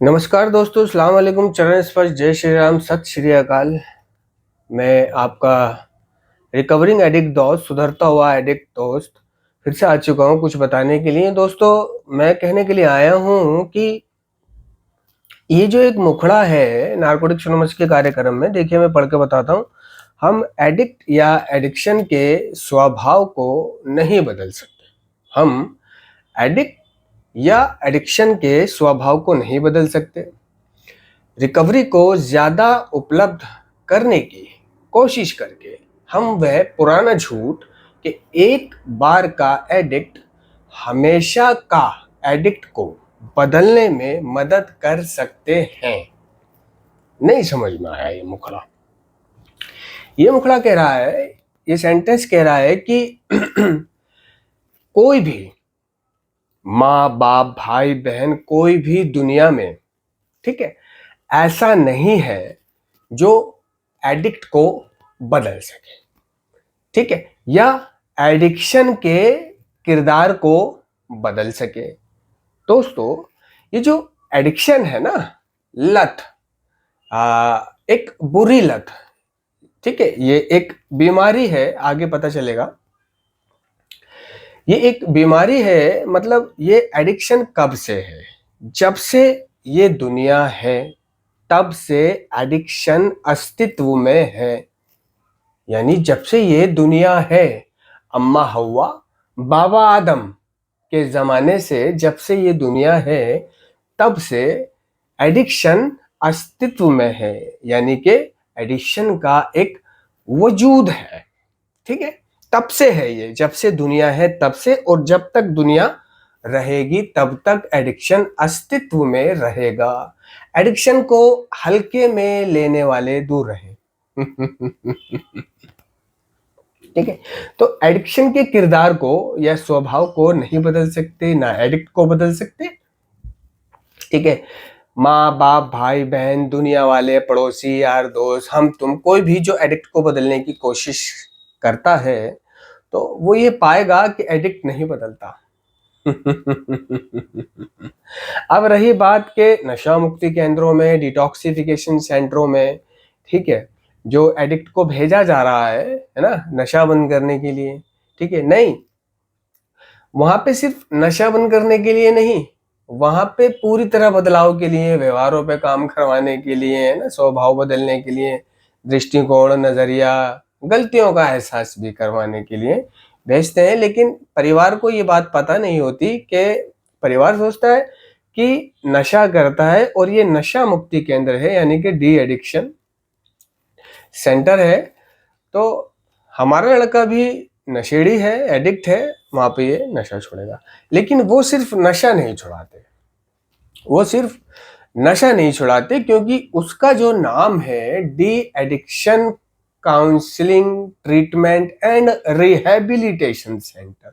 नमस्कार दोस्तों, अस्सलाम वालेकुम। चरण स्पर्श, जय श्री राम, सत श्री अकाल। मैं आपका रिकवरिंग एडिक्ट दोस्त, सुधरता हुआ एडिक्ट दोस्त फिर से आ चुका हूँ कुछ बताने के लिए। दोस्तों, मैं कहने के लिए आया हूँ कि ये जो एक मुखड़ा है नारकोटिक्स एनोनिमस के कार्यक्रम में, देखिए मैं पढ़ के बताता हूँ। हम एडिक्ट या एडिक्शन के स्वभाव को नहीं बदल सकते। हम एडिक्ट या एडिक्शन के स्वभाव को नहीं बदल सकते। रिकवरी को ज़्यादा उपलब्ध करने की कोशिश करके हम वह पुराना झूठ कि एक बार का एडिक्ट हमेशा का एडिक्ट को बदलने में मदद कर सकते हैं। नहीं समझ में आया ये मुखड़ा कह रहा है, ये सेंटेंस कह रहा है कि कोई भी माँ बाप भाई बहन कोई भी दुनिया में, ठीक है, ऐसा नहीं है जो एडिक्ट को बदल सके, ठीक है, या एडिक्शन के किरदार को बदल सके। दोस्तों, ये जो एडिक्शन है ना, लत, एक बुरी लत, ठीक है, ये एक बीमारी है, आगे पता चलेगा। ये एक बीमारी है, मतलब ये एडिक्शन कब से है? जब से ये दुनिया है तब से एडिक्शन अस्तित्व में है। यानी जब से ये दुनिया है, अम्मा हव्वा बाबा आदम के ज़माने से जब से ये दुनिया है तब से एडिक्शन अस्तित्व में है। यानी कि एडिक्शन का एक वजूद है, ठीक है, तब से है ये, जब से दुनिया है तब से, और जब तक दुनिया रहेगी तब तक एडिक्शन अस्तित्व में रहेगा। एडिक्शन को हल्के में लेने वाले दूर रहे। ठीक है, तो एडिक्शन के किरदार को या स्वभाव को नहीं बदल सकते, ना एडिक्ट को बदल सकते, ठीक है। माँ बाप भाई बहन दुनिया वाले पड़ोसी यार दोस्त हम तुम, कोई भी जो एडिक्ट को बदलने की कोशिश करता है तो वो ये पाएगा कि एडिक्ट नहीं बदलता। अब रही बात के नशा मुक्ति केंद्रों में, डिटॉक्सिफिकेशन सेंटरों में, ठीक है, जो एडिक्ट को भेजा जा रहा है ना, नशा बंद करने के लिए, ठीक है, नहीं, वहां पे सिर्फ नशा बंद करने के लिए नहीं, वहां पे पूरी तरह बदलाव के लिए, व्यवहारों पे काम करवाने के लिए, है ना, स्वभाव बदलने के लिए, दृष्टिकोण, नजरिया, गलतियों का एहसास भी करवाने के लिए भेजते हैं। लेकिन परिवार को ये बात पता नहीं होती कि परिवार सोचता है कि नशा करता है और ये नशा मुक्ति केंद्र है, यानी कि डी एडिक्शन सेंटर है, तो हमारा लड़का भी नशेड़ी है, एडिक्ट है, वहां पे ये नशा छोड़ेगा। लेकिन वो सिर्फ नशा नहीं छुड़ाते, वो सिर्फ नशा नहीं छुड़ाते, क्योंकि उसका जो नाम है de addiction counselling treatment and rehabilitation centre,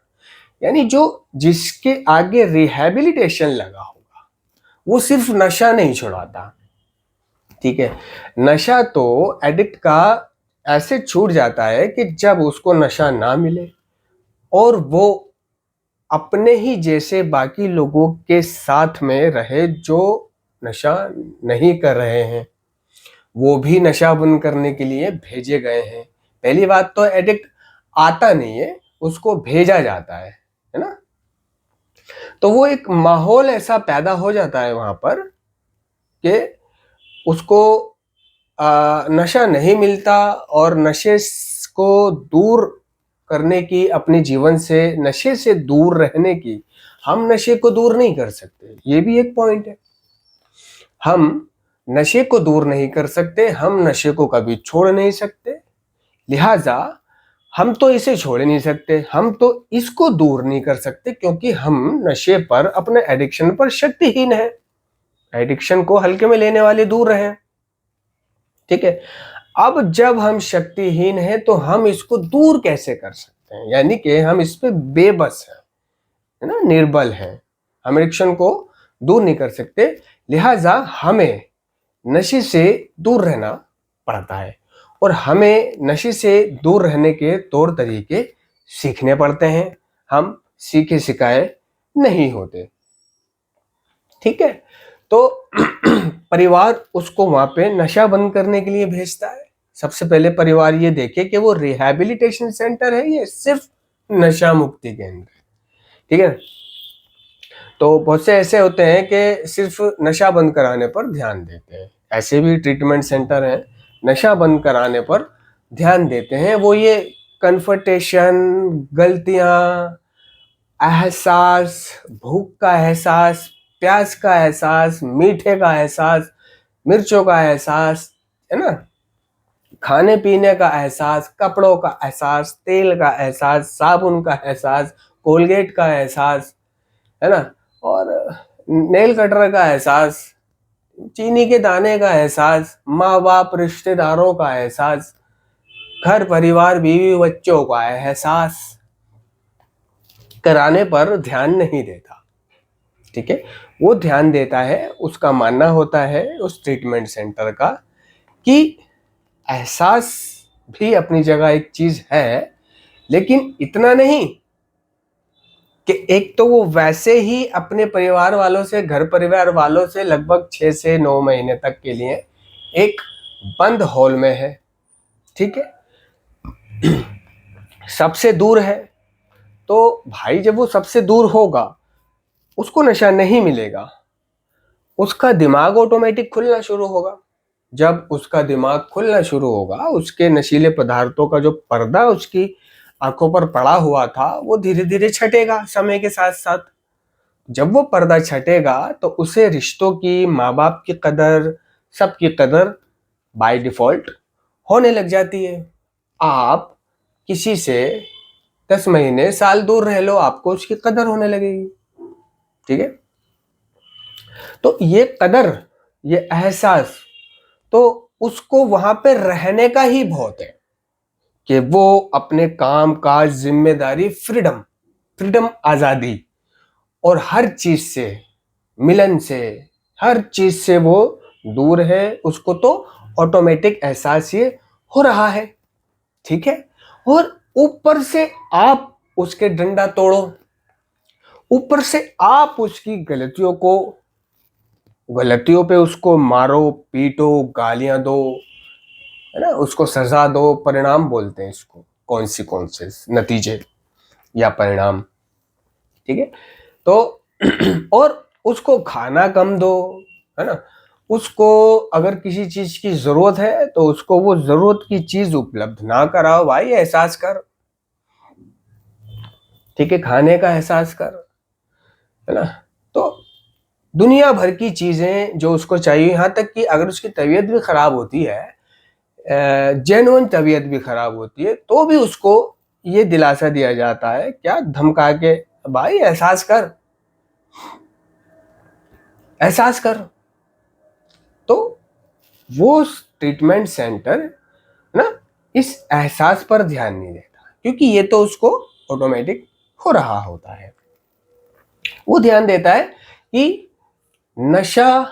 यानी जो जिसके आगे रिहैबिलिटेशन लगा होगा, वो सिर्फ नशा नहीं छुड़ाता, ठीक है। नशा तो एडिक्ट का ऐसे छूट जाता है कि जब उसको नशा ना मिले और वो अपने ही जैसे बाकी लोगों के साथ में रहे जो नशा नहीं कर रहे हैं, वो भी नशा बंद करने के लिए भेजे गए हैं। पहली बात तो एडिक्ट आता नहीं है, उसको भेजा जाता है ना, तो वो एक माहौल ऐसा पैदा हो जाता है वहां पर कि उसको नशा नहीं मिलता, और नशे को दूर करने की, अपने जीवन से नशे से दूर रहने की, हम नशे को दूर नहीं कर सकते, ये भी एक पॉइंट है। हम नशे को दूर नहीं कर सकते, हम नशे को कभी छोड़ नहीं सकते, लिहाजा हम तो इसे छोड़ नहीं सकते, हम तो इसको दूर नहीं कर सकते, क्योंकि हम नशे पर, अपने एडिक्शन पर शक्तिहीन है। एडिक्शन को हल्के में लेने वाले दूर रहे, ठीक है। अब जब हम शक्तिहीन हैं तो हम इसको दूर कैसे कर सकते हैं, यानी कि हम इस पे बेबस हैं, है ना, निर्बल हैं, हम एडिक्शन को दूर नहीं कर सकते, लिहाजा हमें नशे से दूर रहना पड़ता है, और हमें नशे से दूर रहने के तौर तरीके सीखने पड़ते हैं। हम सीखे सिखाए नहीं होते, ठीक है। तो परिवार उसको वहां पे नशा बंद करने के लिए भेजता है। सबसे पहले परिवार ये देखे कि वो रिहैबिलिटेशन सेंटर है, ये सिर्फ नशा मुक्ति केंद्र है, ठीक है। तो बहुत से ऐसे होते हैं कि सिर्फ नशा बंद कराने पर ध्यान देते हैं, ऐसे भी ट्रीटमेंट सेंटर हैं नशा बंद कराने पर ध्यान देते हैं। वो ये कन्फर्टेशन, गलतियां, एहसास, भूख का एहसास, प्यास का एहसास, मीठे का एहसास, मिर्चों का एहसास, है ना, खाने पीने का एहसास, कपड़ों का एहसास, तेल का एहसास, साबुन का एहसास, कोलगेट का एहसास, है ना, और नेल कटर का एहसास, चीनी के दाने का एहसास, माँ बाप रिश्तेदारों का एहसास, घर परिवार बीवी बच्चों का एहसास कराने पर ध्यान नहीं देता, ठीक है। वो ध्यान देता है, उसका मानना होता है उस ट्रीटमेंट सेंटर का कि एहसास भी अपनी जगह एक चीज है, लेकिन इतना नहीं कि एक तो वो वैसे ही अपने परिवार वालों से, घर परिवार वालों से लगभग 6 से 9 महीने तक के लिए एक बंद हॉल में है, ठीक है, सबसे दूर है। तो भाई जब वो सबसे दूर होगा, उसको नशा नहीं मिलेगा, उसका दिमाग ऑटोमेटिक खुलना शुरू होगा। जब उसका दिमाग खुलना शुरू होगा, उसके नशीले पदार्थों का जो पर्दा उसकी आंखों पर पड़ा हुआ था वो धीरे धीरे छटेगा समय के साथ साथ। जब वो पर्दा छटेगा तो उसे रिश्तों की, माँ बाप की कदर, सबकी कदर बाय डिफॉल्ट होने लग जाती है। आप किसी से 10 महीने, साल दूर रह लो, आपको उसकी कदर होने लगेगी, ठीक है। तो ये कदर, ये एहसास, तो उसको वहां पे रहने का ही बहुत है कि वो अपने काम काज, जिम्मेदारी, फ्रीडम, आजादी और हर चीज से, मिलन से, हर चीज से वो दूर है। उसको तो ऑटोमेटिक एहसास ये हो रहा है, ठीक है। और ऊपर से आप उसके डंडा तोड़ो, ऊपर से आप उसकी गलतियों पे उसको मारो, पीटो, गालियां दो, है ना, उसको सजा दो, परिणाम बोलते हैं इसको, कॉन्सिक्वेंसेस, नतीजे या परिणाम, ठीक है। तो और उसको खाना कम दो, है ना, उसको अगर किसी चीज की जरूरत है तो उसको वो जरूरत की चीज उपलब्ध ना कराओ, भाई एहसास कर, ठीक है, खाने का एहसास कर, है ना। तो दुनिया भर की चीजें जो उसको चाहिए, यहाँ तक कि अगर उसकी तबीयत भी खराब होती है, जेन्युइन तबीयत भी खराब होती है, तो भी उसको ये दिलासा दिया जाता है, क्या, धमका के, भाई एहसास कर, एहसास कर। तो वो ट्रीटमेंट सेंटर ना इस एहसास पर ध्यान नहीं देता, क्योंकि ये तो उसको ऑटोमेटिक हो रहा होता है। वो ध्यान देता है कि नशा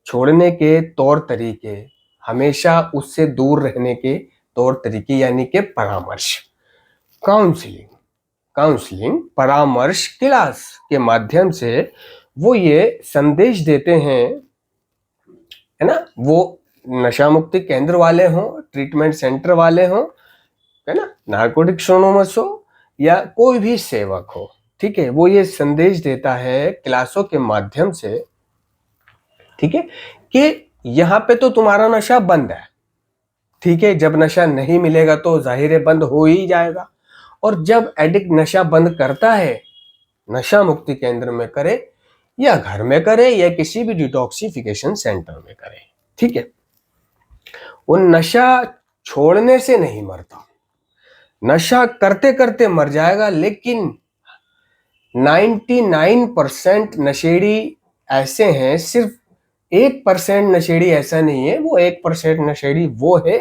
छोड़ने के तौर तरीके, हमेशा उससे दूर रहने के तौर तरीके, यानी कि परामर्श, काउंसलिंग, परामर्श क्लास के माध्यम से वो ये संदेश देते हैं, है ना, वो नशा मुक्ति केंद्र वाले हों, ट्रीटमेंट सेंटर वाले हों, है ना, नारकोटिक्स एनोनिमस हो या कोई भी सेवक हो, ठीक है, वो ये संदेश देता है क्लासों के माध्यम से, ठीक है, कि यहाँ पे तो तुम्हारा नशा बंद है, ठीक है, जब नशा नहीं मिलेगा तो जाहिर है बंद हो ही जाएगा। और जब एडिक्ट नशा बंद करता है, नशा मुक्ति केंद्र में करे या घर में करे या किसी भी डिटॉक्सिफिकेशन सेंटर में करे, ठीक है, वो नशा छोड़ने से नहीं मरता, नशा करते करते मर जाएगा, लेकिन 99% नशेड़ी ऐसे हैं, सिर्फ 1% नशेड़ी ऐसा नहीं है। वो 1% नशेड़ी वो है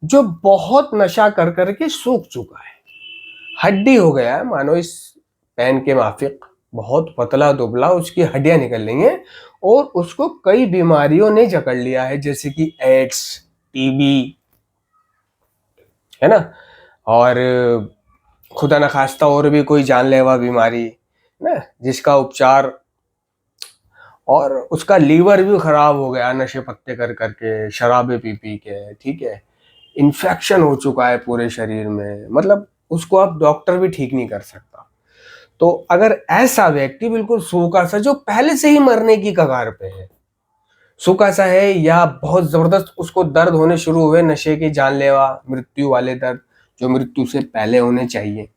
जो बहुत नशा कर करके सूख चुका है, हड्डी हो गया है, मानो इस पैन के माफिक, बहुत पतला दुबला, उसकी हड्डियां निकल रही हैं और उसको कई बीमारियों ने जकड़ लिया है, जैसे कि एड्स, टीबी, है ना, और खुदा न खास्ता और भी कोई जानलेवा बीमारी ना, जिसका उपचार और उसका लीवर भी खराब हो गया नशे पत्ते कर करके, शराबे पी पी के, ठीक है, इन्फेक्शन हो चुका है पूरे शरीर में, मतलब उसको अब डॉक्टर भी ठीक नहीं कर सकता। तो अगर ऐसा व्यक्ति बिल्कुल सूखा सा, जो पहले से ही मरने की कगार पे है, सूखा सा है, या बहुत जबरदस्त उसको दर्द होने शुरू हुए, नशे की जानलेवा मृत्यु वाले दर्द जो मृत्यु से पहले होने चाहिए,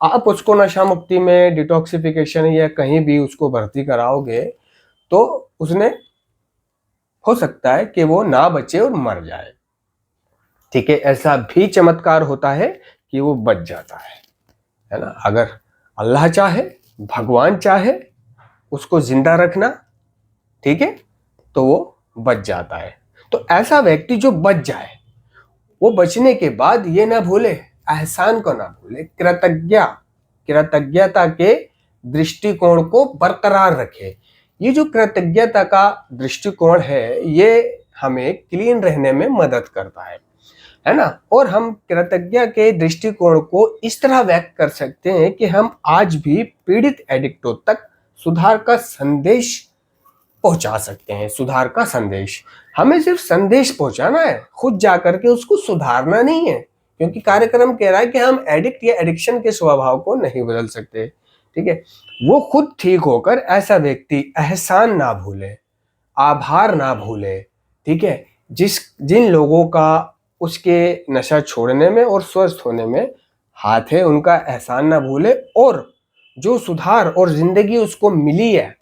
आप उसको नशा मुक्ति में, डिटॉक्सिफिकेशन या कहीं भी उसको भर्ती कराओगे तो उसने, हो सकता है कि वो ना बचे और मर जाए। ठीक है, ऐसा भी चमत्कार होता है कि वो बच जाता है ना। अगर अल्लाह चाहे, भगवान चाहे उसको जिंदा रखना, ठीक है, तो वो बच जाता है। तो ऐसा व्यक्ति जो बच जाए, वो बचने के बाद ये ना भूले, एहसान को ना भूले, कृतज्ञता के दृष्टिकोण को बरकरार रखे। ये जो कृतज्ञता का दृष्टिकोण है, ये हमें क्लीन रहने में मदद करता है ना। और हम कृतज्ञता के दृष्टिकोण को इस तरह व्यक्त कर सकते हैं कि हम आज भी पीड़ित एडिक्टों तक सुधार का संदेश पहुंचा सकते हैं। सुधार का संदेश, हमें सिर्फ संदेश पहुंचाना है, खुद जाकर के उसको सुधारना नहीं है, क्योंकि कार्यक्रम कह रहा है कि हम एडिक्ट या एडिक्शन के स्वभाव को नहीं बदल सकते। ठीक है, वो खुद ठीक होकर ऐसा व्यक्ति एहसान ना भूले, आभार ना भूले। ठीक है, जिन लोगों का उसके नशा छोड़ने में और स्वस्थ होने में हाथ है, उनका एहसान ना भूले, और जो सुधार और जिंदगी उसको मिली है,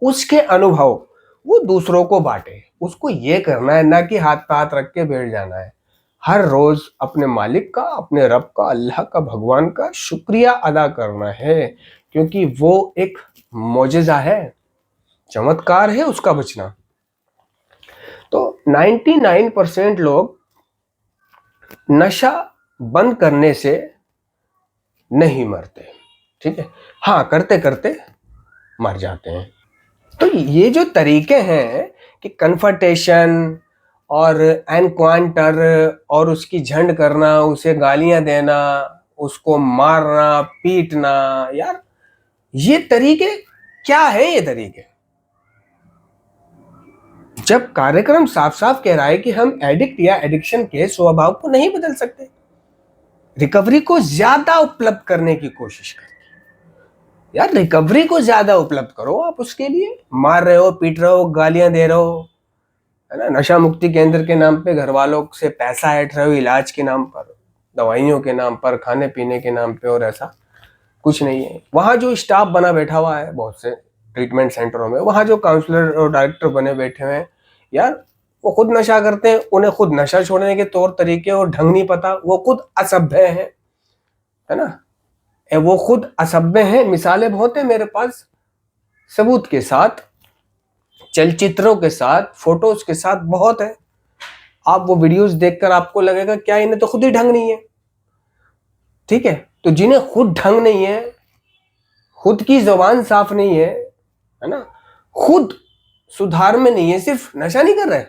उसके अनुभव वो दूसरों को बांटे। उसको ये करना है ना कि हाथ पे हाथ रख के बैठ जाना है। हर रोज अपने मालिक का, अपने रब का, अल्लाह का, भगवान का शुक्रिया अदा करना है, क्योंकि वो एक मौजज़ा है, चमत्कार है उसका बचना। तो 99% लोग नशा बंद करने से नहीं मरते। ठीक है, हाँ, करते करते मर जाते हैं। तो ये जो तरीके हैं कि कन्फर्टेशन और एनकाउंटर और उसकी झंड करना, उसे गालियां देना, उसको मारना, पीटना, यार ये तरीके क्या है? ये तरीके, जब कार्यक्रम साफ साफ कह रहा है कि हम एडिक्ट या एडिक्शन के स्वभाव को नहीं बदल सकते, रिकवरी को ज्यादा उपलब्ध करने की कोशिश करें। यार रिकवरी को ज्यादा उपलब्ध करो। आप उसके लिए मार रहे हो, पीट रहे हो, गालियां दे रहे हो, है ना, नशा मुक्ति केंद्र के नाम पे घर वालों से पैसा ऐंठ रहे हो, इलाज के नाम पर, दवाइयों के नाम पर, खाने पीने के नाम पे, और ऐसा कुछ नहीं है। वहाँ जो स्टाफ बना बैठा हुआ है बहुत से ट्रीटमेंट सेंटरों में, वहाँ जो काउंसलर और डायरेक्टर बने बैठे हुए हैं, यार वो खुद नशा करते हैं, उन्हें खुद नशा छोड़ने के तौर तरीके और ढंग नहीं पता, वो खुद असभ्य है ना, वो खुद असभ्य हैं। मिसालें बहुत है मेरे पास, सबूत के साथ, चलचित्रों के साथ, फोटोज के साथ बहुत है। आप वो वीडियोस देखकर आपको लगेगा क्या, इन्हें तो खुद ही ढंग नहीं है। ठीक है, तो जिन्हें खुद ढंग नहीं है, खुद की जुबान साफ नहीं है ना, खुद सुधार में नहीं है, सिर्फ नशा नहीं कर रहे,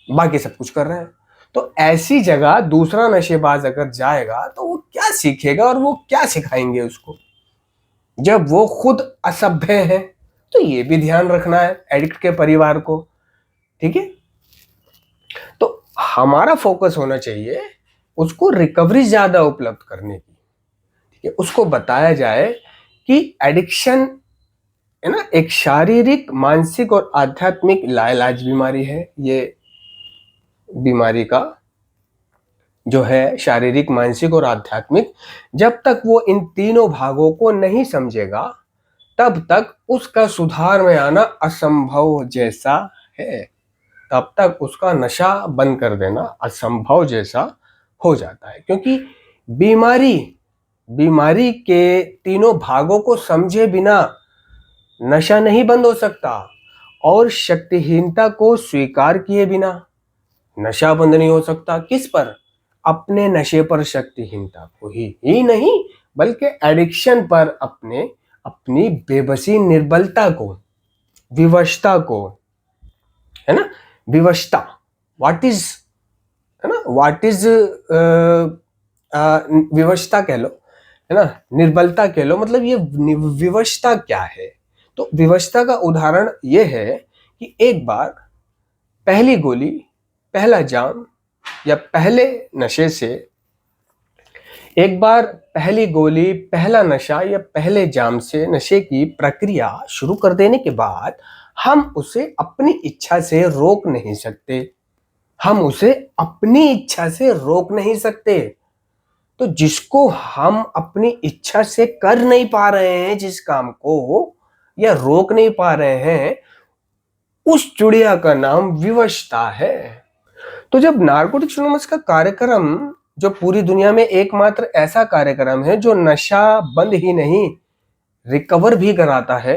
बाकी सब कुछ कर रहे हैं, तो ऐसी जगह दूसरा नशेबाज अगर जाएगा तो वो क्या सीखेगा और वो क्या सिखाएंगे उसको, जब वो खुद असभ्य है। तो ये भी ध्यान रखना है एडिक्ट के परिवार को। ठीक है, तो हमारा फोकस होना चाहिए उसको रिकवरी ज्यादा उपलब्ध करने की। ठीक है, उसको बताया जाए कि एडिक्शन है ना, एक शारीरिक, मानसिक और आध्यात्मिक लाइलाज बीमारी है। ये बीमारी का जो है शारीरिक, मानसिक और आध्यात्मिक, जब तक वो इन तीनों भागों को नहीं समझेगा तब तक उसका सुधार में आना असंभव जैसा है। तब तक उसका नशा बंद कर देना असंभव जैसा हो जाता है, क्योंकि बीमारी के तीनों भागों को समझे बिना नशा नहीं बंद हो सकता, और शक्तिहीनता को स्वीकार किए बिना नशा बंद नहीं हो सकता। किस पर? अपने नशे पर शक्तिहीनता को ही नहीं, बल्कि एडिक्शन पर अपनी बेबसी, निर्बलता को, विवशता को, है ना, विवशता, व्हाट इज, है ना, व्हाट इज विवशता कह लो, है ना, निर्बलता कह लो, मतलब ये विवशता क्या है। तो विवशता का उदाहरण ये है कि एक बार पहली गोली, पहला जाम या पहले नशे से, एक बार पहली गोली, पहला नशा या पहले जाम से नशे की प्रक्रिया शुरू कर देने के बाद हम उसे अपनी इच्छा से रोक नहीं सकते। हम उसे अपनी इच्छा से रोक नहीं सकते। तो जिसको हम अपनी इच्छा से कर नहीं पा रहे हैं, जिस काम को, या रोक नहीं पा रहे हैं, उस चुड़िया का नाम विवशता है। तो जब नारकोटिक्स एनोनिमस का कार्यक्रम, जो पूरी दुनिया में एकमात्र ऐसा कार्यक्रम है जो नशा बंद ही नहीं रिकवर भी कराता है,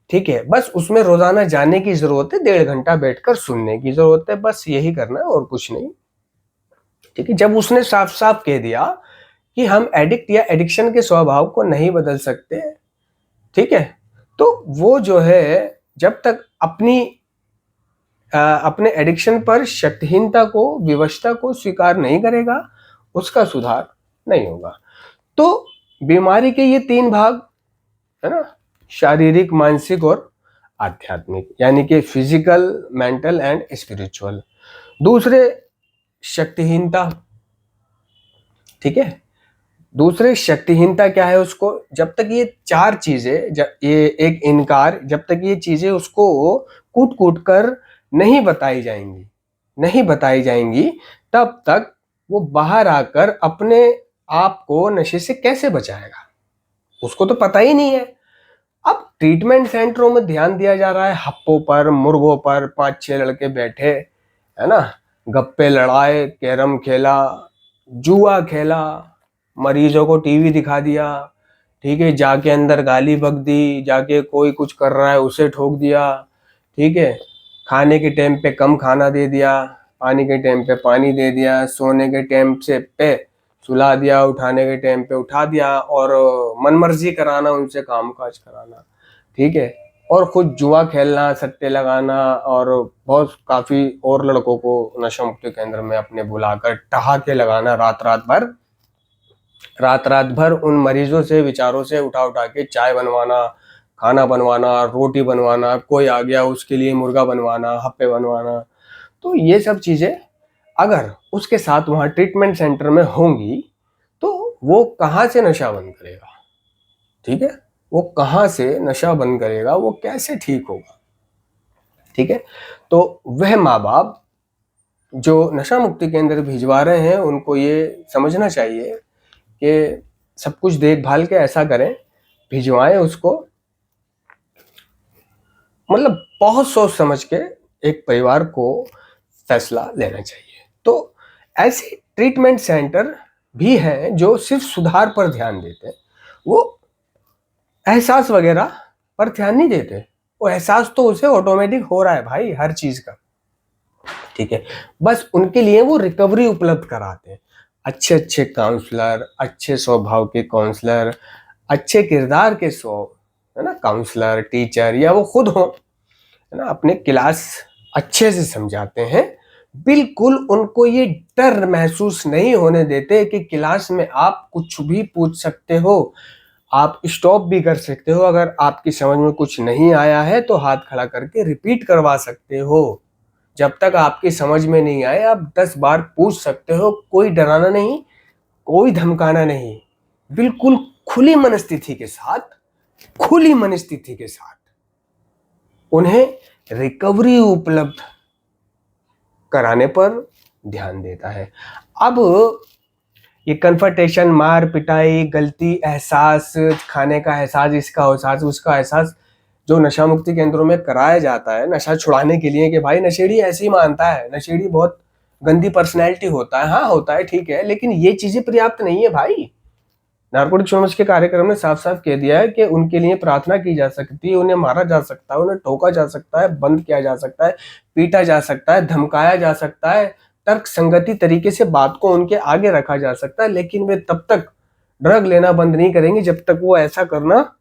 ठीक है, बस उसमें रोजाना जाने की जरूरत है, 1.5 घंटा बैठकर सुनने की जरूरत है, बस यही करना है और कुछ नहीं। ठीक है, जब उसने साफ साफ कह दिया कि हम एडिक्ट या एडिक्शन के स्वभाव को नहीं बदल सकते, ठीक है, तो वो जो है जब तक अपने एडिक्शन पर शक्तिहीनता को, विवशता को स्वीकार नहीं करेगा, उसका सुधार नहीं होगा। तो बीमारी के ये 3 भाग है ना, शारीरिक, मानसिक और आध्यात्मिक, यानी कि फिजिकल, मेंटल एंड स्पिरिचुअल। दूसरे, शक्तिहीनता, ठीक है, दूसरे शक्तिहीनता क्या है, उसको जब तक ये 4 चीजें, ये एक इनकार, जब तक ये चीजें उसको कूट कूट कर नहीं बताई जाएंगी, तब तक वो बाहर आकर अपने आप को नशे से कैसे बचाएगा, उसको तो पता ही नहीं है। अब ट्रीटमेंट सेंटरों में ध्यान दिया जा रहा है हप्पों पर, मुर्गों पर, 5-6 लड़के बैठे, है ना, गप्पे लड़ाए, कैरम खेला, जुआ खेला, मरीजों को टीवी दिखा दिया, ठीक है, जाके अंदर गाली बक दी, जाके कोई कुछ कर रहा है उसे ठोक दिया, ठीक है, खाने के टाइम पे कम खाना दे दिया, पानी के टाइम पे पानी दे दिया, सोने के टाइम पे सुला दिया, उठाने के टाइम पे उठा दिया, और मनमर्जी कराना, उनसे काम काज कराना, ठीक है, और खुद जुआ खेलना, सट्टे लगाना, और बहुत काफी और लड़कों को नशा मुक्ति केंद्र में अपने बुलाकर ठहाके लगाना, रात रात भर उन मरीजों से, विचारों से उठा के चाय बनवाना, खाना बनवाना, रोटी बनवाना, कोई आ गया उसके लिए मुर्गा बनवाना, हप्पे बनवाना। तो ये सब चीजें अगर उसके साथ वहां ट्रीटमेंट सेंटर में होंगी, तो वो कहाँ से नशा बंद करेगा, ठीक है, वो कहाँ से नशा बंद करेगा, वो कैसे ठीक होगा, ठीक है। तो वह माँ बाप जो नशा मुक्ति केंद्र भिजवा रहे हैं, उनको ये समझना चाहिए कि सब कुछ देखभाल के ऐसा करें, भिजवाएं उसको, मतलब बहुत सोच समझ के एक परिवार को फैसला लेना चाहिए। तो ऐसे ट्रीटमेंट सेंटर भी हैं जो सिर्फ सुधार पर ध्यान देते हैं, वो एहसास वगैरह पर ध्यान नहीं देते। वो एहसास तो उसे ऑटोमेटिक हो रहा है भाई, हर चीज का, ठीक है, बस उनके लिए वो रिकवरी उपलब्ध कराते हैं। अच्छे अच्छे काउंसलर, अच्छे स्वभाव के काउंसलर, अच्छे किरदार के है ना, काउंसलर, टीचर, या वो खुद हो, है ना, अपने क्लास अच्छे से समझाते हैं। बिल्कुल उनको ये डर महसूस नहीं होने देते कि क्लास में आप कुछ भी पूछ सकते हो, आप स्टॉप भी कर सकते हो, अगर आपकी समझ में कुछ नहीं आया है तो हाथ खड़ा करके रिपीट करवा सकते हो। जब तक आपकी समझ में नहीं आए आप 10 बार पूछ सकते हो, कोई डराना नहीं, कोई धमकाना नहीं, बिल्कुल खुली मनस्थिति के साथ उन्हें रिकवरी उपलब्ध कराने पर ध्यान देता है। अब ये कन्फ्रंटेशन, मार पिटाई, गलती, एहसास, खाने का एहसास, इसका एहसास, उसका एहसास, जो नशा मुक्ति केंद्रों में कराया जाता है नशा छुड़ाने के लिए, कि भाई नशेड़ी ऐसे ही मानता है, नशेड़ी बहुत गंदी पर्सनैलिटी होता है, हाँ होता है, ठीक है, लेकिन ये चीजें पर्याप्त नहीं है भाई। नारकोटिक्स एनोनिमस के कार्यक्रम ने साफ साफ कह दिया है कि उनके लिए प्रार्थना की जा सकती है, उन्हें मारा जा सकता है, उन्हें ठोका जा सकता है, बंद किया जा सकता है, पीटा जा सकता है, धमकाया जा सकता है, तर्क संगति तरीके से बात को उनके आगे रखा जा सकता है, लेकिन वे तब तक ड्रग लेना बंद नहीं करेंगे जब तक वो ऐसा करना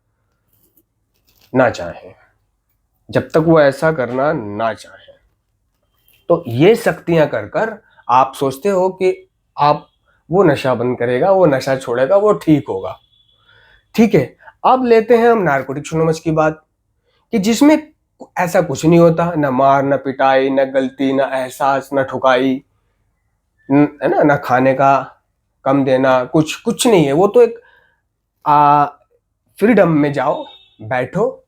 ना चाहे, तो ये शक्तियां कर कर आप सोचते हो कि आप, वो नशा बंद करेगा, वो नशा छोड़ेगा, वो ठीक होगा, ठीक है। अब लेते हैं हम नारकोटिक्स एनोनिमस की बात। कि जिसमें ऐसा कुछ नहीं होता, ना मार, ना पिटाई, ना गलती, ना एहसास, ना ठुकाई, है ना खाने का कम देना, कुछ कुछ नहीं है। वो तो एक फ्रीडम में जाओ, बैठो,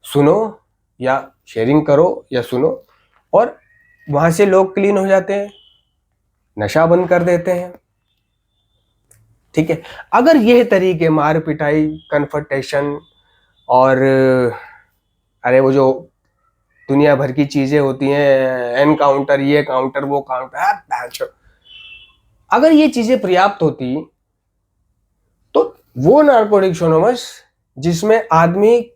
सुनो या शेयरिंग करो या सुनो, और वहां से लोग क्लीन हो जाते हैं, नशा बंद कर देते हैं। ठीक है, अगर यह तरीके मार पिटाई, कन्फ्रंटेशन और अरे वो जो दुनिया भर की चीजें होती हैं, एनकाउंटर, ये काउंटर, वो काउंटर, अगर ये चीजें पर्याप्त होती तो वो नार्कोटिक्स एनोनिमस जिसमें आदमी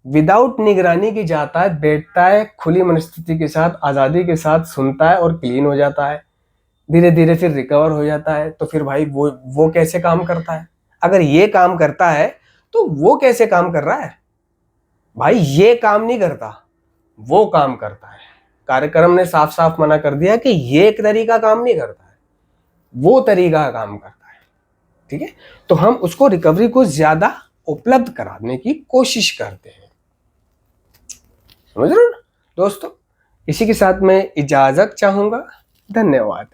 विदाउट निगरानी की जाता है, बैठता है खुली मनस्थिति के साथ, आजादी के साथ सुनता है और क्लीन हो जाता है, धीरे धीरे फिर रिकवर हो जाता है, तो फिर भाई वो कैसे काम करता है? अगर ये काम करता है तो वो कैसे काम कर रहा है? भाई ये काम नहीं करता, वो काम करता है। कार्यक्रम ने साफ साफ मना कर दिया कि ये एक तरीका काम नहीं करता है, वो तरीका काम करता है। ठीक है, तो हम उसको रिकवरी को ज्यादा उपलब्ध कराने की कोशिश करते हैं। समझ रहे हो दोस्तों? इसी के साथ मैं इजाजत चाहूंगा। धन्यवाद।